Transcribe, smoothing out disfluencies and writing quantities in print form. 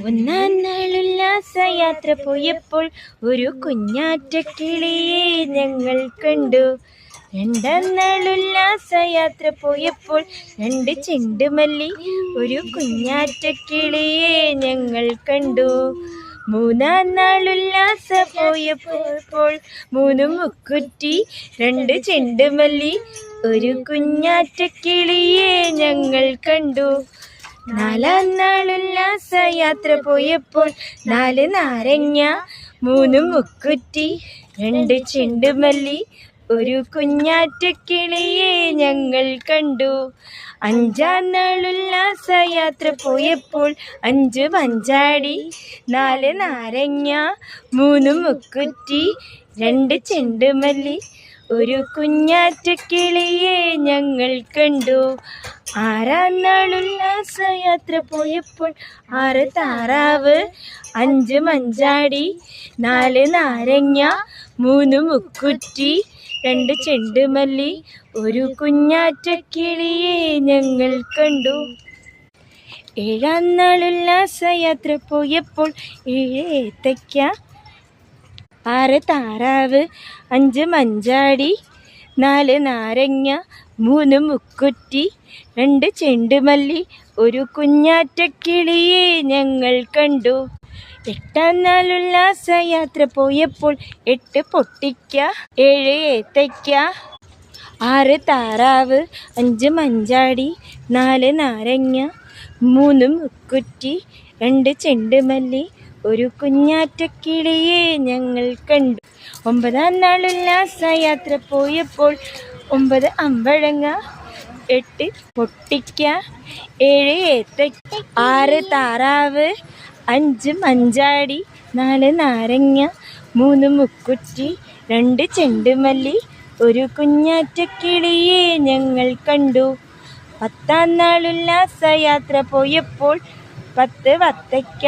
ഒന്നാം നാൾ ഉല്ലാസയാത്ര പോയപ്പോൾ ഒരു കുഞ്ഞാറ്റ കിളിയെ ഞങ്ങൾ കണ്ടു. രണ്ടാം നാൾ ഉല്ലാസയാത്ര പോയപ്പോൾ 2 ചെണ്ടുമല്ലി ഒരു കുഞ്ഞാറ്റ കിളിയെ ഞങ്ങൾ കണ്ടു. മൂന്നാം നാൾ ഉല്ലാസ പോയപ്പോൾ 3 മുക്കുറ്റി 2 ചെണ്ടുമല്ലി ഒരു കുഞ്ഞാറ്റ കിളിയെ ഞങ്ങൾ കണ്ടു. നാലാം നാൾ ഉല്ലാസയാത്ര പോയപ്പോൾ 4 നാരങ്ങ 3 മുക്കുറ്റി 2 ചെണ്ടുമല്ലി ഒരു കുഞ്ഞാറ്റ കിളിയെ ഞങ്ങൾ കണ്ടു. അഞ്ചാം നാൾ ഉല്ലാസയാത്ര പോയപ്പോൾ 5 മഞ്ചാടി 4 നാരങ്ങ 3 മുക്കുറ്റി 2 ചെണ്ടുമല്ലി ഒരു കുഞ്ഞാറ്റ കിളിയെ ഞങ്ങൾ കണ്ടു. ആറാം നാൾ ഉല്ലാസയാത്ര പോയപ്പോൾ 6 താറാവ് 5 മഞ്ചാടി 4 നാരങ്ങ 3 മുക്കുറ്റി 2 ചെണ്ടുമല്ലി ഒരു കുഞ്ഞാറ്റ കിളിയെ ഞങ്ങൾ കണ്ടു. ഏഴാം നാൾ ഉല്ലാസയാത്ര പോയപ്പോൾ 7 ഏത്തയ്ക്ക 6 താറാവ് 5 മഞ്ചാടി 4 നാരങ്ങ 3 മുക്കുറ്റി 2 ചെണ്ടുമല്ലി ഒരു കുഞ്ഞാറ്റ കിളിയെ ഞങ്ങൾ കണ്ടു. എട്ടാം നാൾ ഉല്ലാസയാത്ര പോയപ്പോൾ 8 പൊട്ടിക്ക 7 ഏത്തയ്ക്ക 6 താറാവ് 5 മഞ്ചാടി 4 നാരങ്ങ 3 മുക്കുറ്റി 2 ചെണ്ടുമല്ലി ഒരു കുഞ്ഞാറ്റ കിളിയെ ഞങ്ങൾ കണ്ടു. 9ആം നാൾ ഉല്ലാസയാത്ര പോയപ്പോൾ 9 അമ്പഴങ്ങ 8 പൊട്ടിക്ക 7 ഏത്തയ്ക്ക 6 താറാവ് 5 മഞ്ചാടി 4 നാരങ്ങ 3 മുക്കുറ്റി 2 ചെണ്ടുമല്ലി ഒരു കുഞ്ഞാറ്റ കിളിയെ ഞങ്ങൾ കണ്ടു. 10ആം നാൾ ഉല്ലാസയാത്ര പോയപ്പോൾ 10 വത്തയ്ക്ക